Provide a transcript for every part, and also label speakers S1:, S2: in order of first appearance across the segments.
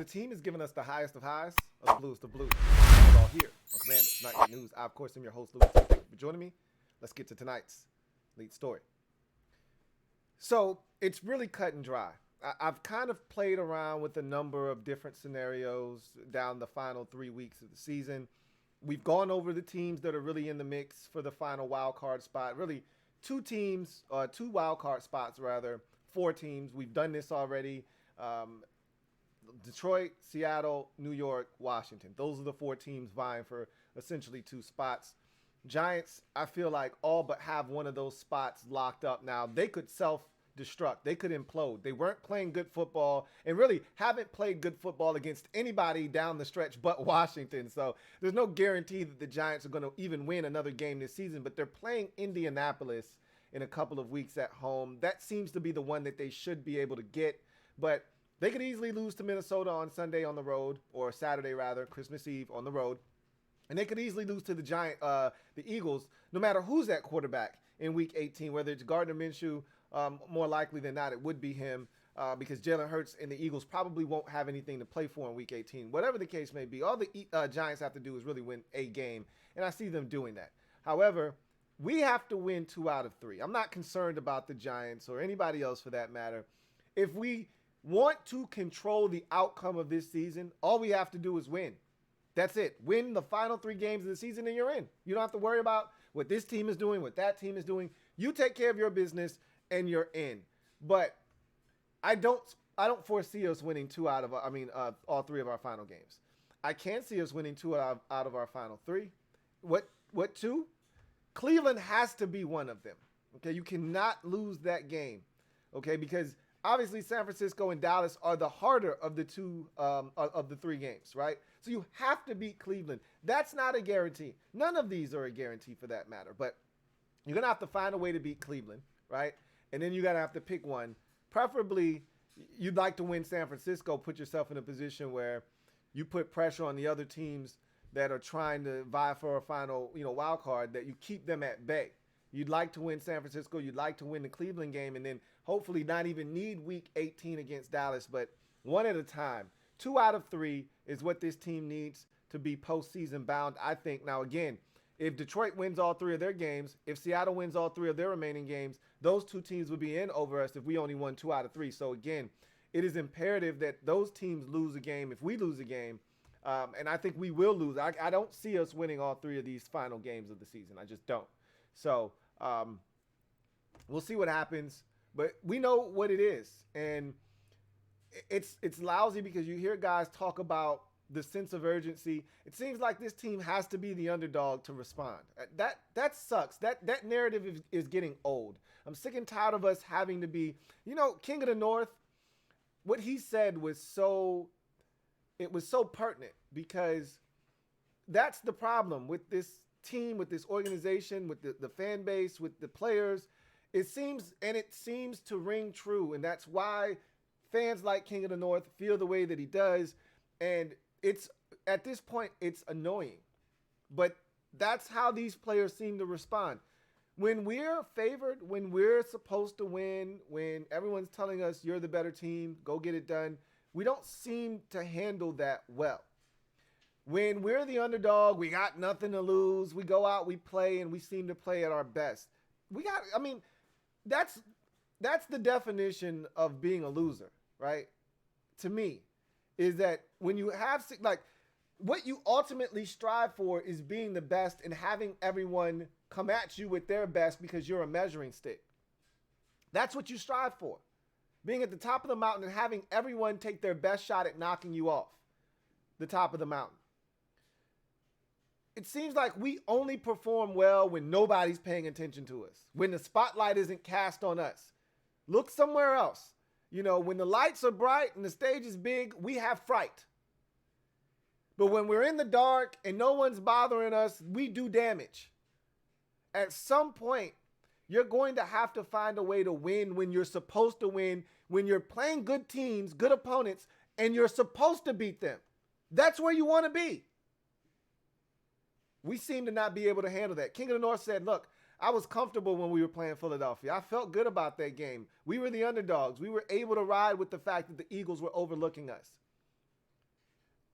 S1: team is giving us the highest of highs of the bluest of blues. It's all here on Commanders Nightly News. I, of course, am your host, Louie. Thank you for joining me. Let's get to tonight's lead story. So it's really cut and dry. I've kind of played around with a number of different scenarios down the final 3 weeks of the season. We've gone over the teams that are really in the mix for the final wild card spot. Really, two wild card spots, rather. 4 teams. We've done this already. Detroit, Seattle, New York, Washington. Those are the 4 teams vying for essentially 2 spots. Giants, I feel like all but have one of those spots locked up now. They could self-destruct. They could implode. They weren't playing good football and really haven't played good football against anybody down the stretch but Washington. So there's no guarantee that the Giants are going to even win another game this season, but they're playing Indianapolis in a couple of weeks at home. That seems to be the one that they should be able to get, but they could easily lose to Minnesota on Sunday on the road, or Saturday rather, Christmas Eve on the road. And they could easily lose to the Eagles, no matter who's at quarterback in Week 18, whether it's Gardner Minshew, more likely than not, it would be him, because Jalen Hurts and the Eagles probably won't have anything to play for in Week 18. Whatever the case may be, all the Giants have to do is really win a game, and I see them doing that. However, we have to win 2 out of 3. I'm not concerned about the Giants or anybody else for that matter. If we want to control the outcome of this season, all we have to do is win. That's it. Win the final 3 games of the season and you're in. You don't have to worry about what this team is doing, what that team is doing. You take care of your business and you're in. But I don't foresee us winning all 3 of our final games. I can see us winning 2 out of our final 3. What 2? Cleveland has to be one of them. Okay, you cannot lose that game. Okay, because obviously San Francisco and Dallas are the harder of the 3 games, right? So you have to beat Cleveland. That's not a guarantee. None of these are a guarantee for that matter, but you're going to have to find a way to beat Cleveland, right? And then you're going to have to pick one. Preferably, you'd like to win San Francisco, put yourself in a position where you put pressure on the other teams that are trying to vie for a final, wild card, that you keep them at bay. You'd like to win San Francisco. You'd like to win the Cleveland game and then hopefully not even need Week 18 against Dallas, but one at a time. 2 out of 3 is what this team needs to be postseason bound, I think. Now, again, if Detroit wins all 3 of their games, if Seattle wins all 3 of their remaining games, those 2 teams would be in over us if we only won 2 out of 3. So, again, it is imperative that those teams lose a game if we lose a game, and I think we will lose. I don't see us winning all 3 of these final games of the season. I just don't. So we'll see what happens, but we know what it is, and it's lousy because you hear guys talk about the sense of urgency. It seems like this team has to be the underdog to respond. That sucks. That narrative is getting old. I'm sick and tired of us having to be, King of the North. What he said was so pertinent, because that's the problem with this team, with this organization, with the fan base, with the players. It seems to ring true, and that's why fans like King of the North feel the way that he does. And it's at this point, it's annoying, but that's how these players seem to respond. When we're favored, when we're supposed to win, when everyone's telling us you're the better team, go get it done, we don't seem to handle that well. When we're the underdog, we got nothing to lose. We go out, we play, and we seem to play at our best. That's the definition of being a loser, right? To me, is that when you have, what you ultimately strive for is being the best and having everyone come at you with their best because you're a measuring stick. That's what you strive for. Being at the top of the mountain and having everyone take their best shot at knocking you off the top of the mountain. It seems like we only perform well when nobody's paying attention to us, when the spotlight isn't cast on us. Look somewhere else. When the lights are bright and the stage is big, we have fright. But when we're in the dark and no one's bothering us, we do damage. At some point, you're going to have to find a way to win when you're supposed to win, when you're playing good teams, good opponents, and you're supposed to beat them. That's where you want to be. We seem to not be able to handle that. King of the North said, look, I was comfortable when we were playing Philadelphia. I felt good about that game. We were the underdogs. We were able to ride with the fact that the Eagles were overlooking us.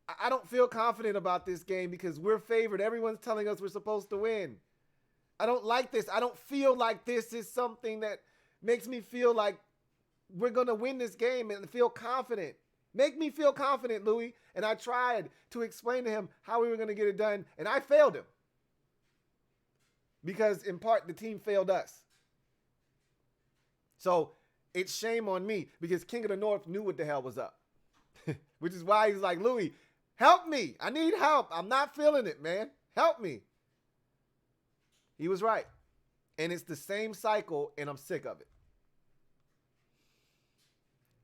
S1: I don't feel confident about this game because we're favored. Everyone's telling us we're supposed to win. I don't like this. I don't feel like this is something that makes me feel like we're going to win this game and feel confident. Make me feel confident, Louie. And I tried to explain to him how we were going to get it done, and I failed him. Because in part, the team failed us. So it's shame on me because King of the North knew what the hell was up. Which is why he's like, Louie, help me. I need help. I'm not feeling it, man. Help me. He was right. And it's the same cycle, and I'm sick of it.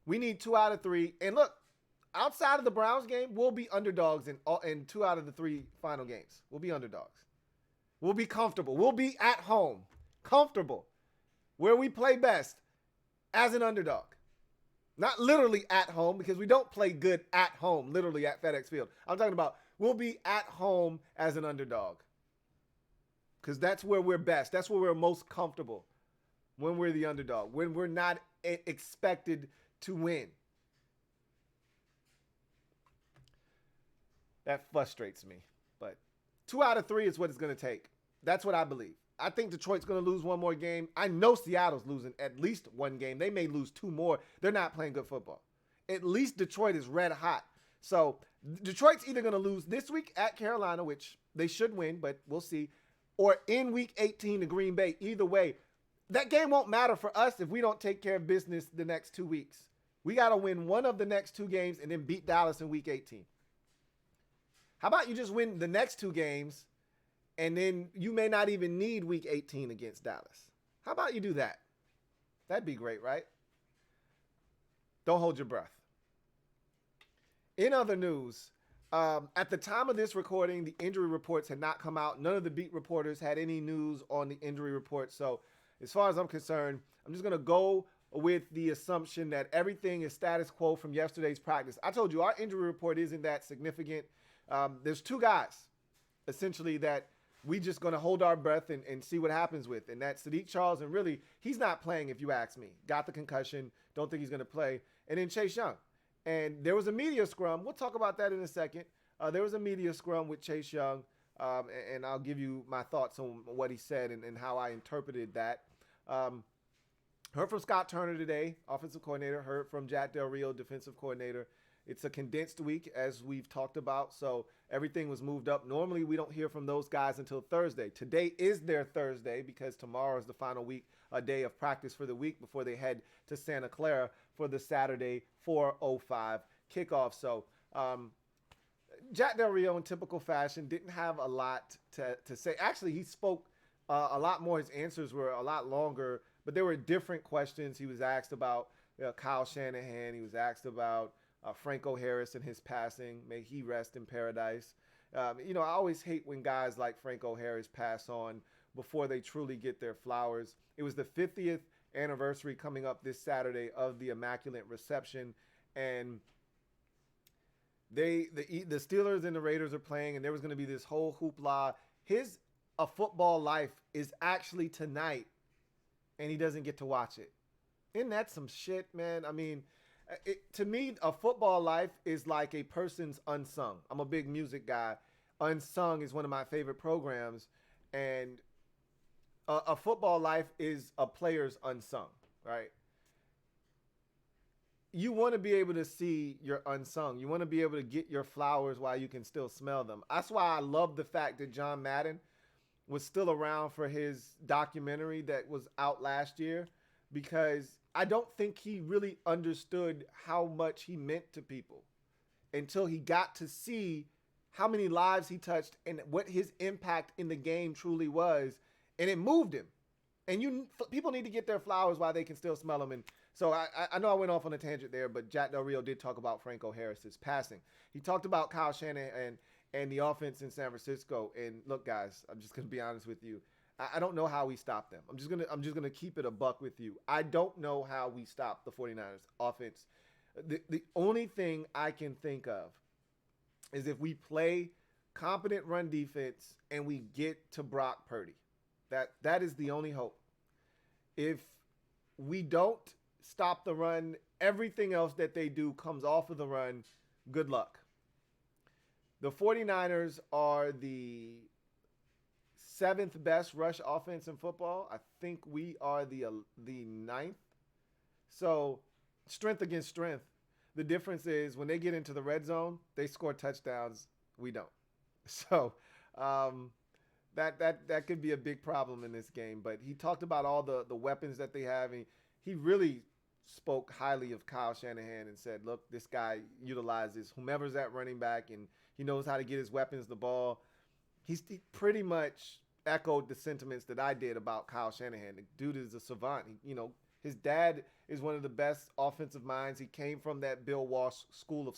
S1: We need 2 out of 3. And look, outside of the Browns game, we'll be underdogs in 2 out of the 3 final games. We'll be underdogs. We'll be comfortable. We'll be at home. Comfortable. Where we play best as an underdog. Not literally at home because we don't play good at home, literally at FedEx Field. I'm talking about we'll be at home as an underdog. Because that's where we're best. That's where we're most comfortable. When we're the underdog. When we're not expected to win. That frustrates me. But 2 out of 3 is what it's going to take. That's what I believe. I think Detroit's going to lose one more game. I know Seattle's losing at least one game. They may lose 2 more. They're not playing good football. At least Detroit is red hot. So Detroit's either going to lose this week at Carolina, which they should win, but we'll see, or in week 18 to Green Bay. Either way, that game won't matter for us if we don't take care of business the next 2 weeks. We got to win one of the next 2 games and then beat Dallas in week 18. How about you just win the next 2 games and then you may not even need week 18 against Dallas? How about you do that? That'd be great, right? Don't hold your breath. In other news, at the time of this recording, the injury reports had not come out. None of the beat reporters had any news on the injury report. So as far as I'm concerned, I'm just going to go with the assumption that everything is status quo from yesterday's practice. I told you our injury report isn't that significant. There's 2 guys, essentially, that we just going to hold our breath and see what happens with. And that's Sadiq Charles. And really, he's not playing, if you ask me. Got the concussion. Don't think he's going to play. And then Chase Young. And there was a media scrum. We'll talk about that in a second. There was a media scrum with Chase Young. And I'll give you my thoughts on what he said and how I interpreted that. Heard from Scott Turner today, offensive coordinator. Heard from Jack Del Rio, defensive coordinator. It's a condensed week, as we've talked about, so everything was moved up. Normally, we don't hear from those guys until Thursday. Today is their Thursday because tomorrow is the final day of practice for the week before they head to Santa Clara for the Saturday 4:05 kickoff. So Jack Del Rio, in typical fashion, didn't have a lot to say. Actually, he spoke a lot more. His answers were a lot longer, but there were different questions. He was asked about Kyle Shanahan. He was asked about Franco Harris and his passing. May he rest in paradise. I always hate when guys like Franco Harris pass on before they truly get their flowers. It was the 50th anniversary coming up this Saturday of the Immaculate Reception, and the Steelers and the Raiders are playing, and there was going to be this whole hoopla. A football life is actually tonight, and he doesn't get to watch it. Isn't that some shit, man? I mean, to me, a football life is like a person's unsung. I'm a big music guy. Unsung is one of my favorite programs. And a football life is a player's unsung, right? You want to be able to see your unsung. You want to be able to get your flowers while you can still smell them. That's why I love the fact that John Madden was still around for his documentary that was out last year, because I don't think he really understood how much he meant to people until he got to see how many lives he touched and what his impact in the game truly was. And it moved him. And people need to get their flowers while they can still smell them. And so I know I went off on a tangent there, but Jack Del Rio did talk about Franco Harris's passing. He talked about Kyle Shanahan and the offense in San Francisco. And look, guys, I'm just going to be honest with you. I don't know how we stop them. I'm just gonna keep it a buck with you. I don't know how we stop the 49ers offense. The only thing I can think of is if we play competent run defense and we get to Brock Purdy. That is the only hope. If we don't stop the run, everything else that they do comes off of the run. Good luck. The 49ers are the seventh best rush offense in football. I think we are the ninth. So strength against strength. The difference is when they get into the red zone, they score touchdowns. We don't. So um, that could be a big problem in this game. But he talked about all the weapons that they have, and he really spoke highly of Kyle Shanahan and said, "Look, this guy utilizes whomever's at running back, and he knows how to get his weapons the ball." He pretty much echoed the sentiments that I did about Kyle Shanahan. The dude is a savant. His dad is one of the best offensive minds. He came from that Bill Walsh school of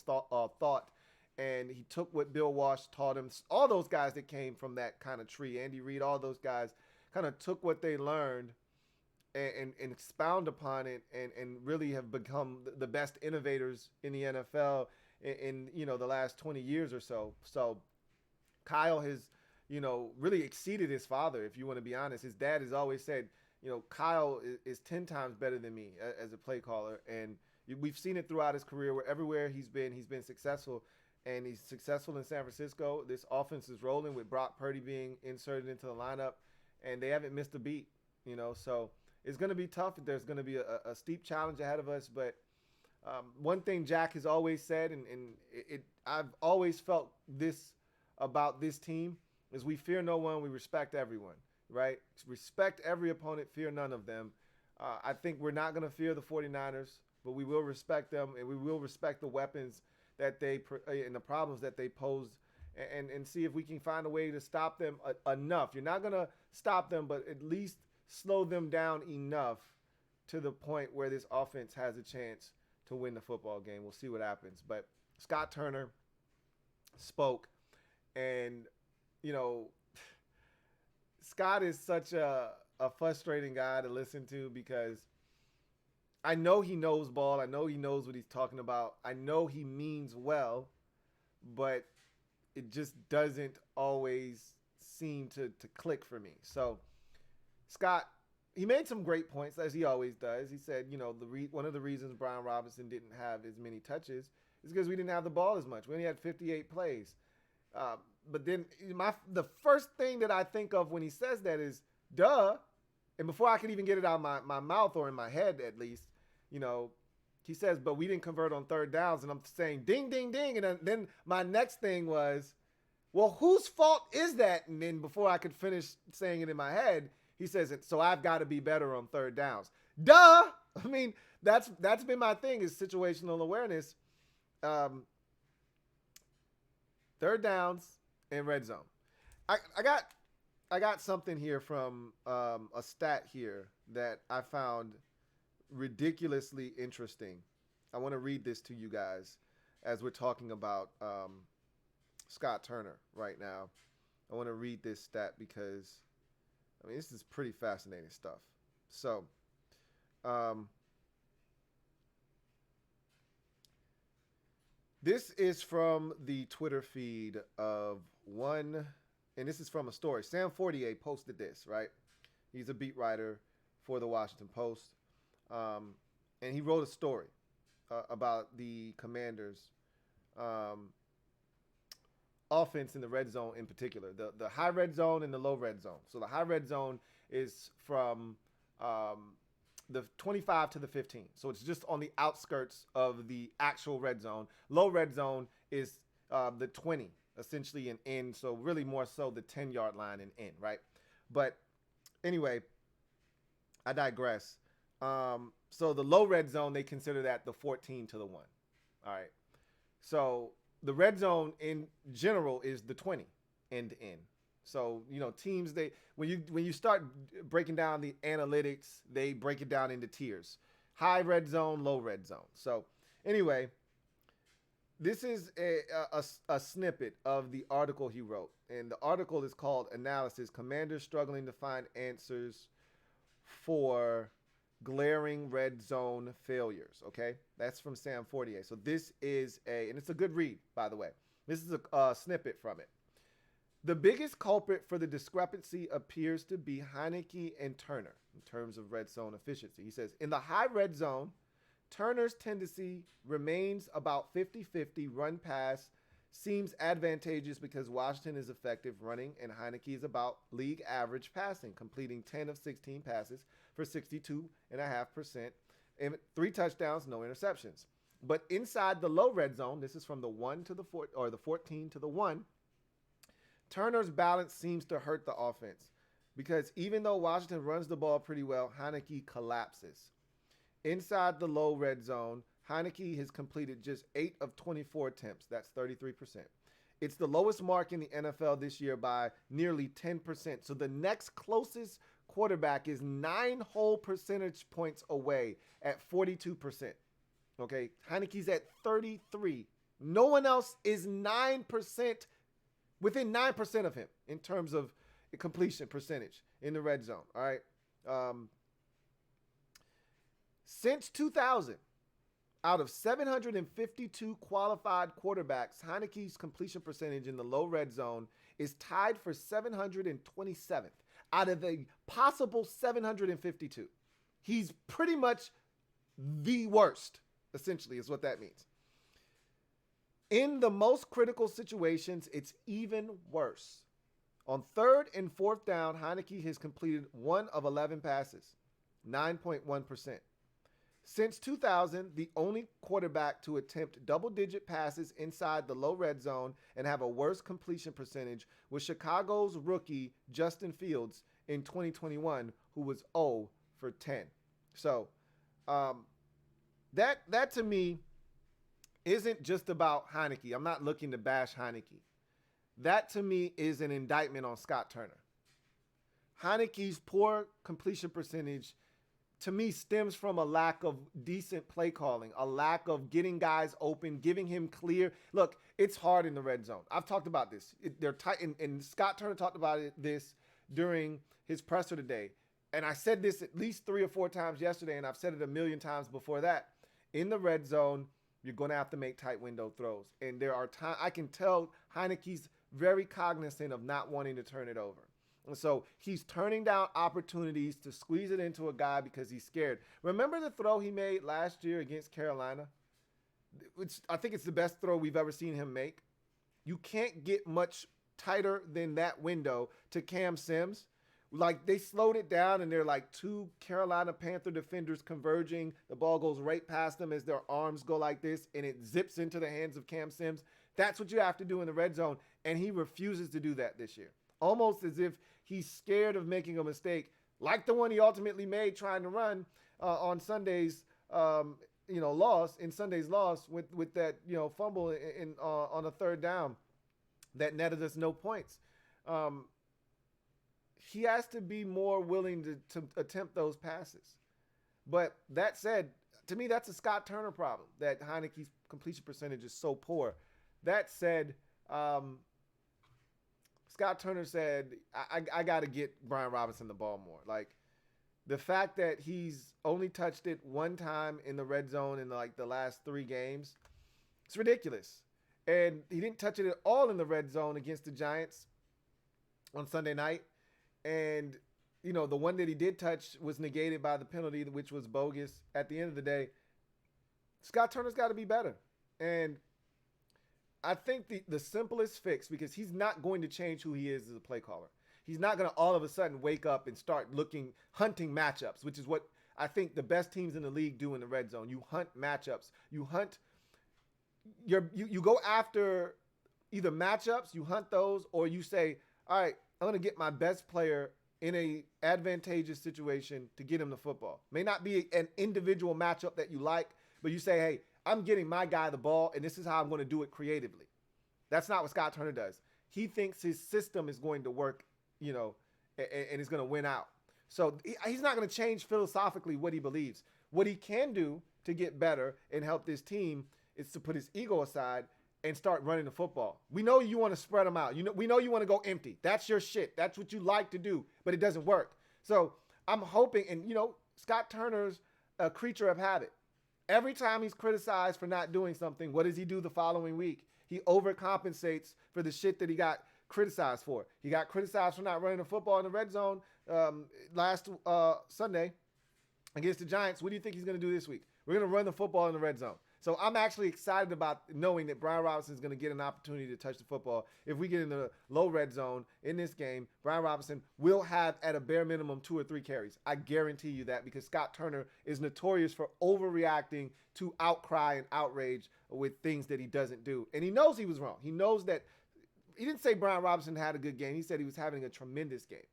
S1: thought, and he took what Bill Walsh taught him. All those guys that came from that kind of tree, Andy Reid, all those guys kind of took what they learned and expound upon it and really have become the best innovators in the NFL in the last 20 years or so. So Kyle has really exceeded his father, if you want to be honest. His dad has always said, Kyle is 10 times better than me as a play caller. And we've seen it throughout his career where everywhere he's been successful. And he's successful in San Francisco. This offense is rolling with Brock Purdy being inserted into the lineup. And they haven't missed a beat, So it's going to be tough. There's going to be a steep challenge ahead of us. But one thing Jack has always said, and I've always felt this about this team, is we fear no one, we respect everyone, right? Respect every opponent, fear none of them. I think we're not going to fear the 49ers, but we will respect them, and we will respect the weapons that they and the problems that they pose, and see if we can find a way to stop them enough. You're not going to stop them, but at least slow them down enough to the point where this offense has a chance to win the football game. We'll see what happens. But Scott Turner spoke, and Scott is such a frustrating guy to listen to because I know he knows ball. I know he knows what he's talking about. I know he means well, but it just doesn't always seem to click for me. So Scott, he made some great points, as he always does. He said, one of the reasons Brian Robinson didn't have as many touches is because we didn't have the ball as much. We only had 58 plays. But then the first thing that I think of when he says that is, duh. And before I can even get it out of my mouth or in my head at least, he says, but we didn't convert on third downs. And I'm saying ding, ding, ding. And then my next thing was, well, whose fault is that? And then before I could finish saying it in my head, he says, so I've got to be better on third downs. Duh. I mean, that's been my thing, is situational awareness. Third downs and red zone. I got something here from a stat here that I found ridiculously interesting. I want to read this to you guys as we're talking about Scott Turner right now. I want to read this stat because, this is pretty fascinating stuff. So, this is from the Twitter feed of one, and this is from a story. Sam Fortier posted this, right? He's a beat writer for the Washington Post. And he wrote a story about the Commanders' offense in the red zone in particular, the high red zone and the low red zone. So the high red zone is from the 25 to the 15. So it's just on the outskirts of the actual red zone. Low red zone is the 20, essentially an in. So really more so the 10-yard line and in, right? But anyway, I digress. So the low red zone, they consider that the 14 to the 1. All right. So the red zone in general is the 20 end to end. So, teams, when you start breaking down the analytics, they break it down into tiers. High red zone, low red zone. So anyway, this is a snippet of the article he wrote. And the article is called Analysis: Commanders Struggling to Find Answers for Glaring Red Zone Failures. Okay, that's from Sam Fortier. So this is and it's a good read, by the way. This is a snippet from it. The biggest culprit for the discrepancy appears to be Heineke and Turner in terms of red zone efficiency. He says, in the high red zone, Turner's tendency remains about 50-50 run pass, seems advantageous because Washington is effective running and Heineke is about league average passing, completing 10 of 16 passes for 62.5%, and 3 touchdowns, no interceptions. But inside the low red zone, this is from the 1 to the 4, or the 14 to the 1, Turner's balance seems to hurt the offense because even though Washington runs the ball pretty well, Heineke collapses. Inside the low red zone, Heineke has completed just 8 of 24 attempts. That's 33%. It's the lowest mark in the NFL this year by nearly 10%. So the next closest quarterback is 9 whole percentage points away at 42%. Okay, Heineke's at 33. No one else is 9%, within 9% of him in terms of completion percentage in the red zone. All right. Since 2000, out of 752 qualified quarterbacks, Heineke's completion percentage in the low red zone is tied for 727th out of the possible 752. He's pretty much the worst, essentially, is what that means. In the most critical situations, it's even worse. On 3rd and 4th down, Heineke has completed 1 of 11 passes, 9.1%. Since 2000, the only quarterback to attempt double-digit passes inside the low red zone and have a worse completion percentage was Chicago's rookie Justin Fields in 2021, who was 0 for 10. So that to me isn't just about Heineke. I'm not looking to bash Heineke. That to me is an indictment on Scott Turner. Heineke's poor completion percentage to me stems from a lack of decent play calling, a lack of getting guys open, giving him clear. Look, it's hard in the red zone. I've talked about this. They're tight, and Scott Turner talked about this during his presser today. And I said this at least 3 or 4 times yesterday, and I've said it a million times before that. In the red zone, you're going to have to make tight window throws. And there are times I can tell Heineke's very cognizant of not wanting to turn it over. And so he's turning down opportunities to squeeze it into a guy because he's scared. Remember the throw he made last year against Carolina? I think it's the best throw we've ever seen him make. You can't get much tighter than that window to Cam Sims. Like, they slowed it down, and they're like 2 Carolina Panther defenders converging. The ball goes right past them as their arms go like this, and it zips into the hands of Cam Sims. That's what you have to do in the red zone, and he refuses to do that this year. Almost as if he's scared of making a mistake, like the one he ultimately made trying to run on Sunday's, loss with that, fumble on a 3rd down that netted us no points. He has to be more willing to attempt those passes. But that said, to me, that's a Scott Turner problem, that Heineke's completion percentage is so poor. That said, Scott Turner said, I got to get Brian Robinson the ball more. Like, the fact that he's only touched it 1 time in the red zone in the last 3 games, it's ridiculous. And he didn't touch it at all in the red zone against the Giants on Sunday night. And, the one that he did touch was negated by the penalty, which was bogus. At the end of the day, Scott Turner's got to be better. And I think the simplest fix, because he's not going to change who he is as a play caller. He's not going to all of a sudden wake up and start hunting matchups, which is what I think the best teams in the league do in the red zone. You hunt matchups. You go after either matchups, you hunt those, or you say, all right, I'm going to get my best player in a advantageous situation to get him the football. May not be an individual matchup that you like, but you say, hey, I'm getting my guy the ball, and this is how I'm going to do it creatively. That's not what Scott Turner does. He thinks his system is going to work, and is going to win out. So he's not going to change philosophically what he believes. What he can do to get better and help this team is to put his ego aside and start running the football. We know you want to spread them out. We know you want to go empty. That's your shit. That's what you like to do, but it doesn't work. So I'm hoping, and Scott Turner's a creature of habit. Every time he's criticized for not doing something, what does he do the following week? He overcompensates for the shit that he got criticized for. He got criticized for not running the football in the red zone last Sunday against the Giants. What do you think he's going to do this week? We're going to run the football in the red zone. So I'm actually excited about knowing that Brian Robinson is going to get an opportunity to touch the football. If we get in the low red zone in this game, Brian Robinson will have at a bare minimum 2 or 3 carries. I guarantee you that, because Scott Turner is notorious for overreacting to outcry and outrage with things that he doesn't do. And he knows he was wrong. He knows that. He didn't say Brian Robinson had a good game. He said he was having a tremendous game.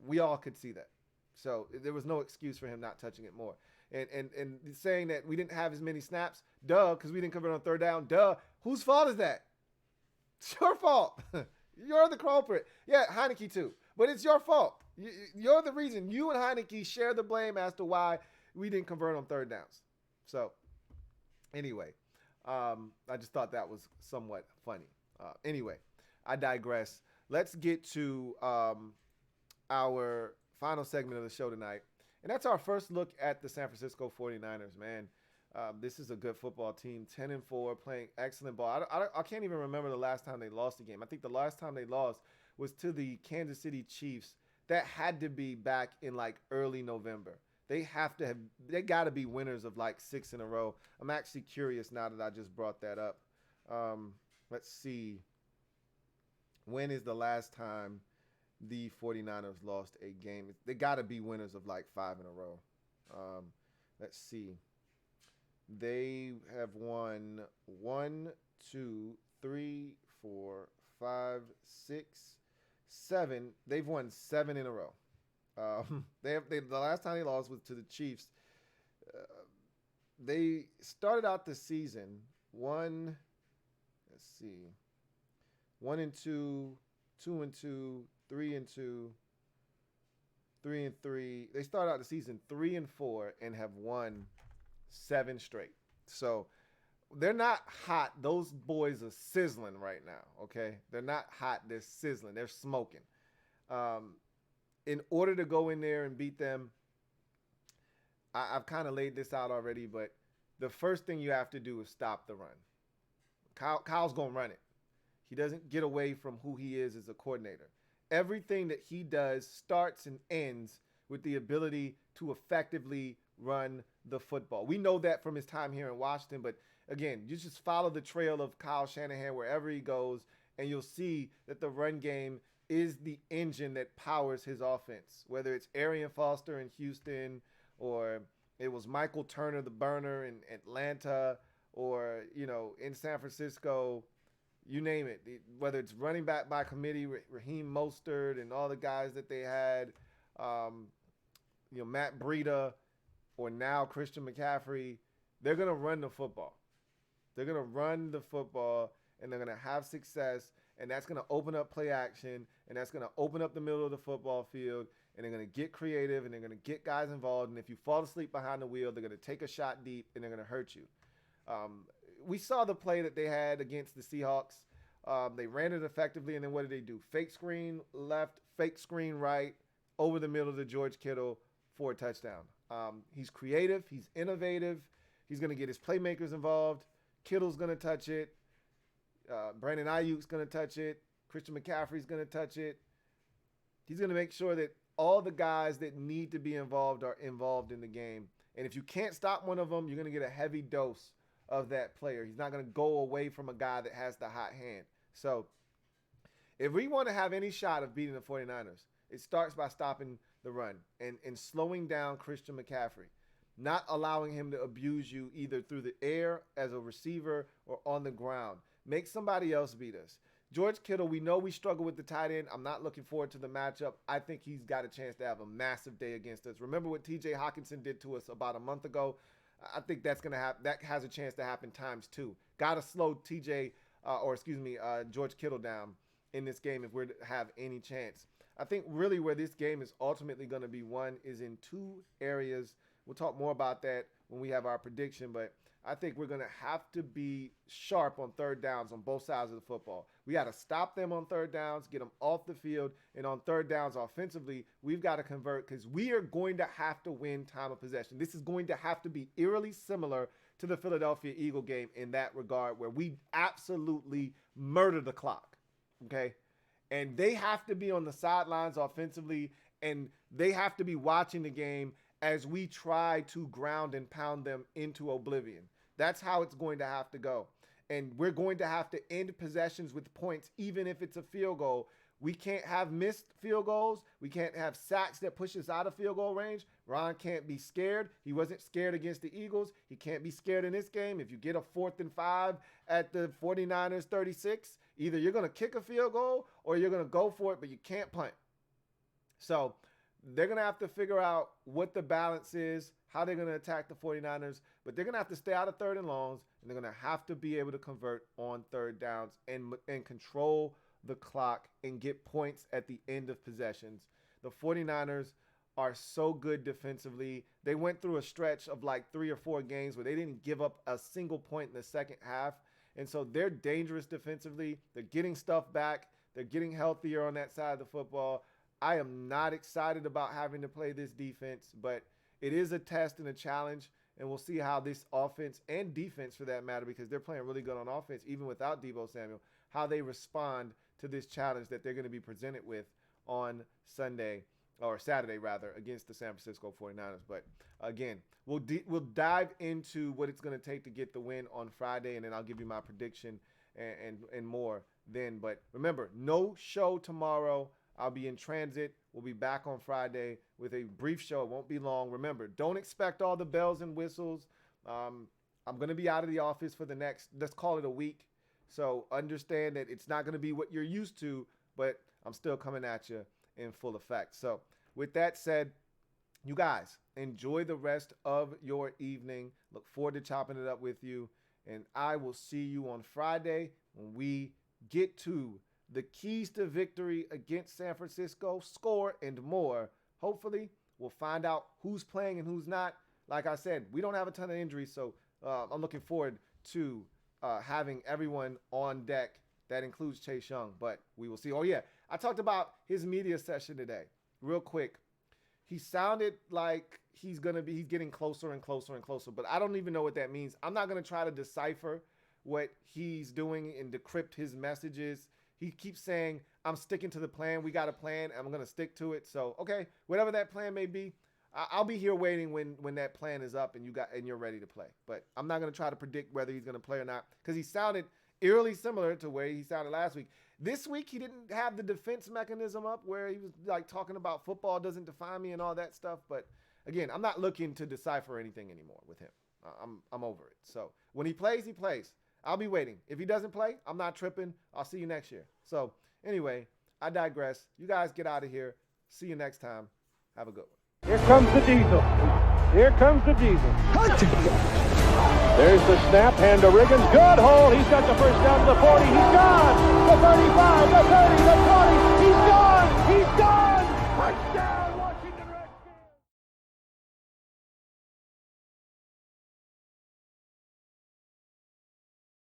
S1: We all could see that. So there was no excuse for him not touching it more. And saying that we didn't have as many snaps, duh, because we didn't convert on third down, duh. Whose fault is that? It's your fault. You're the culprit. Yeah, Heineke too. But it's your fault. You're the reason. You and Heineke share the blame as to why we didn't convert on third downs. So anyway, I just thought that was somewhat funny. Anyway, I digress. Let's get to our final segment of the show tonight. And that's our first look at the San Francisco 49ers, man. This is a good football team, 10-4, playing excellent ball. I can't even remember the last time they lost a game. I think the last time they lost was to the Kansas City Chiefs. That had to be back in like early November. They got to be winners of like 6 in a row. I'm actually curious now that I just brought that up. Let's see. When is the last time the 49ers lost a game? They got to be winners of like 5 in a row. Let's see. They have won 1, 2, 3, 4, 5, 6, 7. They've won 7 in a row. The last time they lost was to the Chiefs. They started out the season 1-2, 2-2, 3-2, 3-3. They started out the season 3-4 and have won 7 straight. So they're not hot. Those boys are sizzling right now, okay? They're not hot. They're sizzling. They're smoking. In order to go in there and beat them, I've kind of laid this out already, but the first thing you have to do is stop the run. Kyle's going to run it. He doesn't get away from who he is as a coordinator. Everything that he does starts and ends with the ability to effectively run the football. We know that from his time here in Washington, but again, you just follow the trail of Kyle Shanahan wherever he goes, and you'll see that the run game is the engine that powers his offense, whether it's Arian Foster in Houston, or it was Michael Turner, the burner in Atlanta, or, in San Francisco, you name it. Whether it's running back by committee, Raheem Mostert and all the guys that they had, Matt Breida, or now Christian McCaffrey, they're going to run the football. They're going to run the football, and they're going to have success, and that's going to open up play action, and that's going to open up the middle of the football field, and they're going to get creative, and they're going to get guys involved, and if you fall asleep behind the wheel, they're going to take a shot deep, and they're going to hurt you. We saw the play that they had against the Seahawks. They ran it effectively, and then what did they do? Fake screen left, fake screen right, over the middle to George Kittle for a touchdown. He's creative. He's innovative. He's going to get his playmakers involved. Kittle's going to touch it. Brandon Ayuk's going to touch it. Christian McCaffrey's going to touch it. He's going to make sure that all the guys that need to be involved are involved in the game. And if you can't stop one of them, you're going to get a heavy dose of that player. He's not going to go away from a guy that has the hot hand. So if we want to have any shot of beating the 49ers, it starts by stopping the run and slowing down Christian McCaffrey, not allowing him to abuse you either through the air as a receiver or on the ground. Make somebody else beat us. George Kittle, we know we struggle with the tight end. I'm not looking forward to the matchup. I think he's got a chance to have a massive day against us. Remember what TJ Hawkinson did to us about a month ago? I think that's going to happen. That has a chance to happen times 2. Got to slow George Kittle down in this game if we're to have any chance. I think really where this game is ultimately going to be won is in 2 areas. We'll talk more about that when we have our prediction, but I think we're going to have to be sharp on third downs on both sides of the football. We got to stop them on third downs, get them off the field, and on third downs offensively, we've got to convert because we are going to have to win time of possession. This is going to have to be eerily similar to the Philadelphia Eagle game in that regard, where we absolutely murder the clock, okay? And they have to be on the sidelines offensively, and they have to be watching the game as we try to ground and pound them into oblivion. That's how it's going to have to go. And we're going to have to end possessions with points, even if it's a field goal. We can't have missed field goals. We can't have sacks that push us out of field goal range. Ron can't be scared. He wasn't scared against the Eagles. He can't be scared in this game. If you get a 4th and 5 at the 49ers 36, either you're going to kick a field goal or you're going to go for it, but you can't punt. So they're going to have to figure out what the balance is, how they're going to attack the 49ers, but they're going to have to stay out of 3rd and longs, and they're going to have to be able to convert on 3rd downs and control the clock and get points at the end of possessions. The 49ers are so good defensively. They went through a stretch of like 3 or 4 games where they didn't give up a single point in the second half, and so they're dangerous defensively. They're getting stuff back. They're getting healthier on that side of the football. I am not excited about having to play this defense, but it is a test and a challenge, and we'll see how this offense and defense, for that matter, because they're playing really good on offense, even without Deebo Samuel, how they respond to this challenge that they're going to be presented with on Sunday, or Saturday rather, against the San Francisco 49ers. But again, we'll dive into what it's going to take to get the win on Friday, and then I'll give you my prediction and more then. But remember, no show tomorrow. I'll be in transit. We'll be back on Friday with a brief show. It won't be long. Remember, don't expect all the bells and whistles. I'm going to be out of the office for the next, let's call it a week. So understand that it's not going to be what you're used to, but I'm still coming at you in full effect. So with that said, you guys, enjoy the rest of your evening. Look forward to chopping it up with you. And I will see you on Friday when we get to the keys to victory against San Francisco, score, and more. Hopefully, we'll find out who's playing and who's not. Like I said, we don't have a ton of injuries, so I'm looking forward to having everyone on deck. That includes Chase Young, but we will see. Oh, yeah, I talked about his media session today. Real quick, he sounded like he's getting closer and closer and closer, but I don't even know what that means. I'm not going to try to decipher what he's doing and decrypt his messages. He keeps saying, I'm sticking to the plan. We got a plan. I'm going to stick to it. So, okay, whatever that plan may be, I'll be here waiting when that plan is up and you're ready to play. But I'm not going to try to predict whether he's going to play or not, because he sounded eerily similar to where he sounded last week. This week, he didn't have the defense mechanism up where he was like talking about football doesn't define me and all that stuff. But again, I'm not looking to decipher anything anymore with him. I'm over it. So when he plays, he plays. I'll be waiting. If he doesn't play, I'm not tripping. I'll see you next year. So anyway, I digress. You guys get out of here. See you next time. Have a good one.
S2: Here comes the diesel. Here comes the diesel. There's the snap. Hand to Riggins. Good hole. He's got the first down to the 40. He's gone. The 35, the 30, the 20. He's gone.